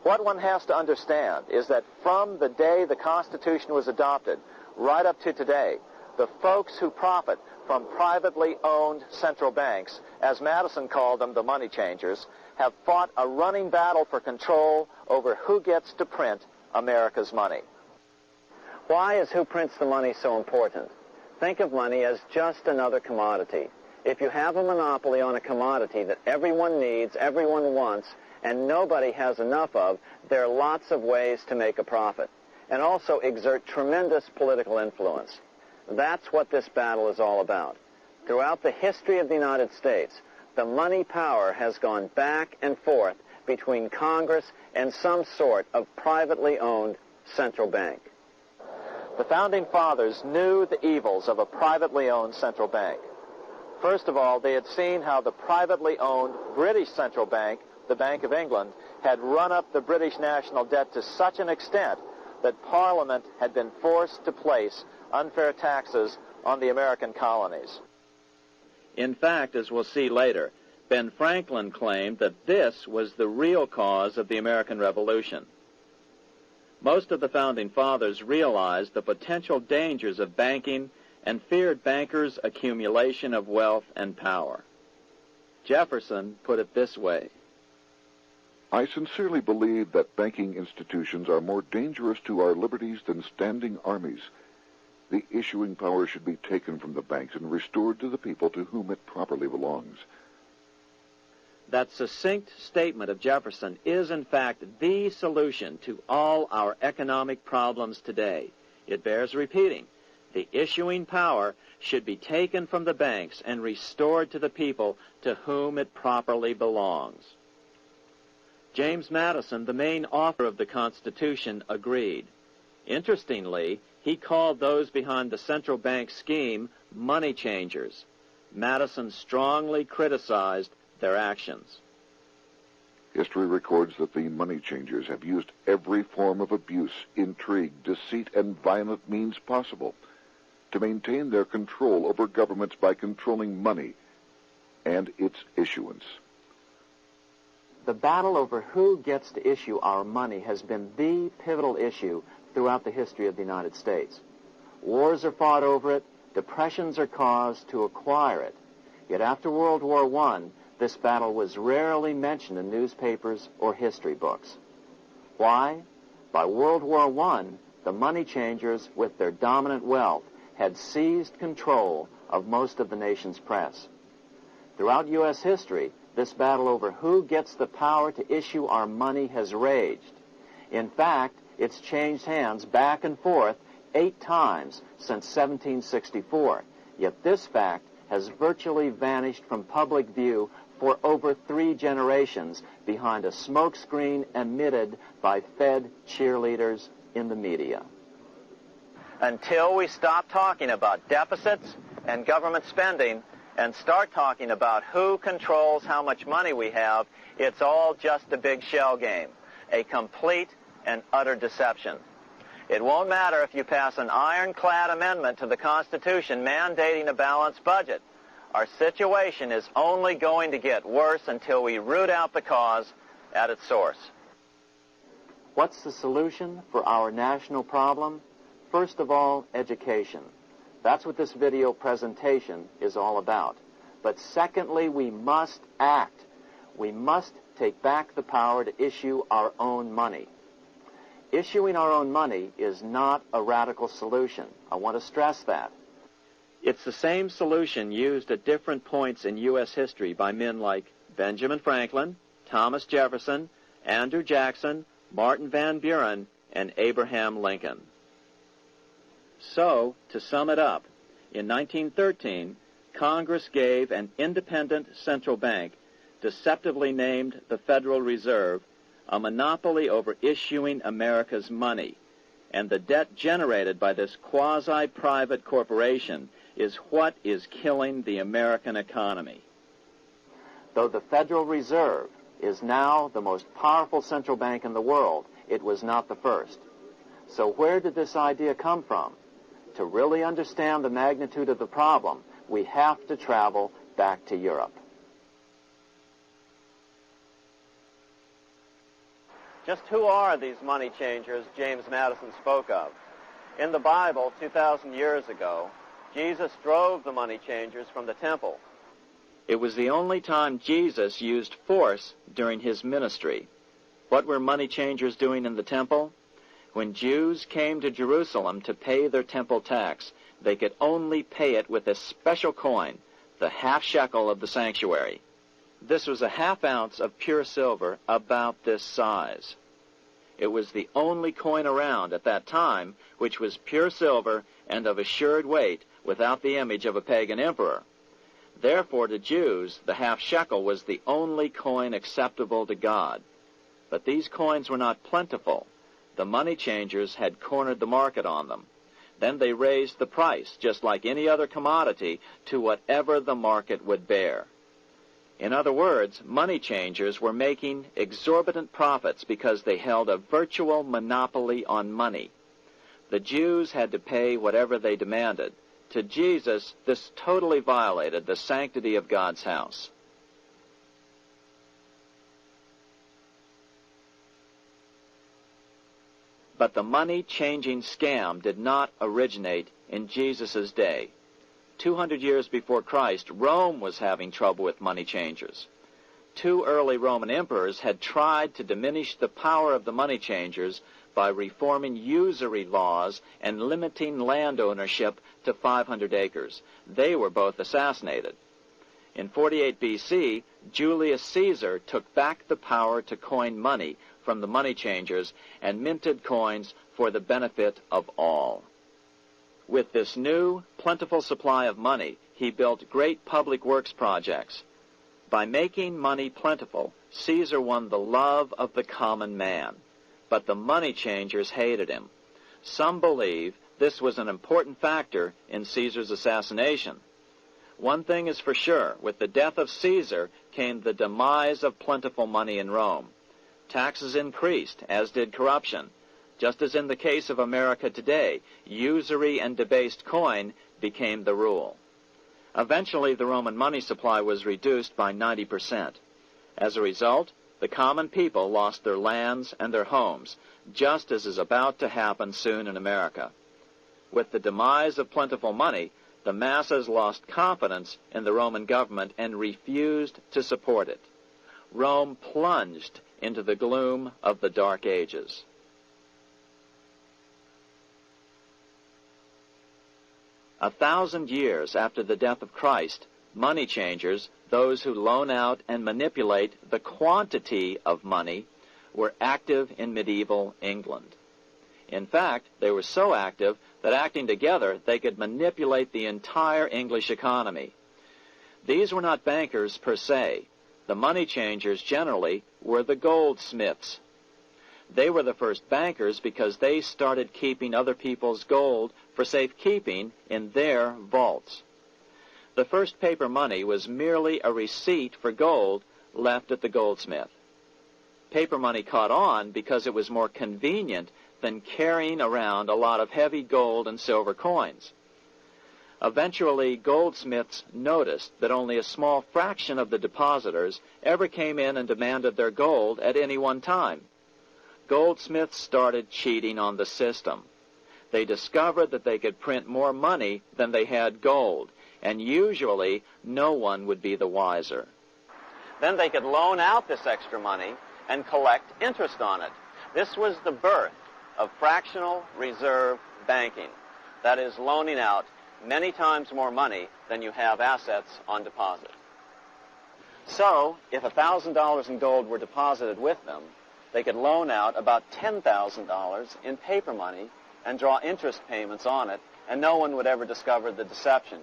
What one has to understand is that from the day the Constitution was adopted right up to today, the folks who profit from privately owned central banks, as Madison called them, the money changers, have fought a running battle for control over who gets to print America's money. Why is who prints the money so important? Think of money as just another commodity. If you have a monopoly on a commodity that everyone needs, everyone wants, and nobody has enough of, there are lots of ways to make a profit, and also exert tremendous political influence. That's what this battle is all about. Throughout the history of the United States, the money power has gone back and forth between Congress and some sort of privately owned central bank. The Founding Fathers knew the evils of a privately owned central bank. First of all, they had seen how the privately owned British central bank, the Bank of England, had run up the British national debt to such an extent that Parliament had been forced to place unfair taxes on the American colonies. In fact, as we'll see later, Ben Franklin claimed that this was the real cause of the American Revolution. Most of the Founding Fathers realized the potential dangers of banking and feared bankers' accumulation of wealth and power. Jefferson put it this way: I sincerely believe that banking institutions are more dangerous to our liberties than standing armies. The issuing power should be taken from the banks and restored to the people to whom it properly belongs. That succinct statement of Jefferson is, in fact, the solution to all our economic problems today. It bears repeating. The issuing power should be taken from the banks and restored to the people to whom it properly belongs. James Madison, the main author of the Constitution, agreed. Interestingly, he called those behind the central bank scheme money changers. Madison strongly criticized their actions. History records that the money changers have used every form of abuse, intrigue, deceit, and violent means possible to maintain their control over governments by controlling money and its issuance. The battle over who gets to issue our money has been the pivotal issue throughout the history of the United States. Wars are fought over it, depressions are caused to acquire it. Yet after World War I, this battle was rarely mentioned in newspapers or history books. Why? By World War I, the money changers, with their dominant wealth, had seized control of most of the nation's press. Throughout U.S. history, this battle over who gets the power to issue our money has raged. In fact, it's changed hands back and forth 8 times since 1764, yet this fact has virtually vanished from public view for over 3 generations behind a smokescreen emitted by Fed cheerleaders in the media. Until we stop talking about deficits and government spending and start talking about who controls how much money we have, it's all just a big shell game, a complete and utter deception. It won't matter if you pass an ironclad amendment to the Constitution mandating a balanced budget. Our situation is only going to get worse until we root out the cause at its source. What's the solution for our national problem? First of all, education. That's what this video presentation is all about. But secondly, we must act. We must take back the power to issue our own money. Issuing our own money is not a radical solution. I want to stress that. It's the same solution used at different points in U.S. history by men like Benjamin Franklin, Thomas Jefferson, Andrew Jackson, Martin Van Buren, and Abraham Lincoln. So, to sum it up, in 1913, Congress gave an independent central bank, deceptively named the Federal Reserve, a monopoly over issuing America's money, and the debt generated by this quasi-private corporation is what is killing the American economy. Though the Federal Reserve is now the most powerful central bank in the world, it was not the first. So where did this idea come from? To really understand the magnitude of the problem, we have to travel back to Europe. Just who are these money changers James Madison spoke of? In the Bible, 2,000 years ago, Jesus drove the money changers from the temple. It was the only time Jesus used force during his ministry. What were money changers doing in the temple? When Jews came to Jerusalem to pay their temple tax, they could only pay it with a special coin, the half shekel of the sanctuary. This was a half ounce of pure silver about this size. It was the only coin around at that time which was pure silver and of assured weight without the image of a pagan emperor. Therefore, to Jews, the half shekel was the only coin acceptable to God. But these coins were not plentiful. The money changers had cornered the market on them. Then they raised the price, just like any other commodity, to whatever the market would bear. In other words, money changers were making exorbitant profits because they held a virtual monopoly on money. The Jews had to pay whatever they demanded. To Jesus, this totally violated the sanctity of God's house. But the money-changing scam did not originate in Jesus' day. 200 years before Christ, Rome was having trouble with money changers. 2 early Roman emperors had tried to diminish the power of the money changers by reforming usury laws and limiting land ownership to 500 acres. They were both assassinated. In 48 BC, Julius Caesar took back the power to coin money from the money changers and minted coins for the benefit of all. With this new, plentiful supply of money, he built great public works projects. By making money plentiful, Caesar won the love of the common man. But the money changers hated him. Some believe this was an important factor in Caesar's assassination. One thing is for sure, with the death of Caesar came the demise of plentiful money in Rome. Taxes increased, as did corruption. Just as in the case of America today, usury and debased coin became the rule. Eventually, the Roman money supply was reduced by 90%. As a result, the common people lost their lands and their homes, just as is about to happen soon in America. With the demise of plentiful money, the masses lost confidence in the Roman government and refused to support it. Rome plunged into the gloom of the Dark Ages. A 1,000 years after the death of Christ, money changers, those who loan out and manipulate the quantity of money, were active in medieval England. In fact, they were so active that acting together, they could manipulate the entire English economy. These were not bankers per se. The money changers generally were the goldsmiths. They were the first bankers because they started keeping other people's gold for safekeeping in their vaults. The first paper money was merely a receipt for gold left at the goldsmith. Paper money caught on because it was more convenient than carrying around a lot of heavy gold and silver coins. Eventually, goldsmiths noticed that only a small fraction of the depositors ever came in and demanded their gold at any one time. Goldsmiths started cheating on the system. They discovered that they could print more money than they had gold, and usually no one would be the wiser. Then they could loan out this extra money and collect interest on it. This was the birth of fractional reserve banking. That is, loaning out many times more money than you have assets on deposit. So, if $1,000 in gold were deposited with them, they could loan out about $10,000 in paper money and draw interest payments on it, and no one would ever discover the deception.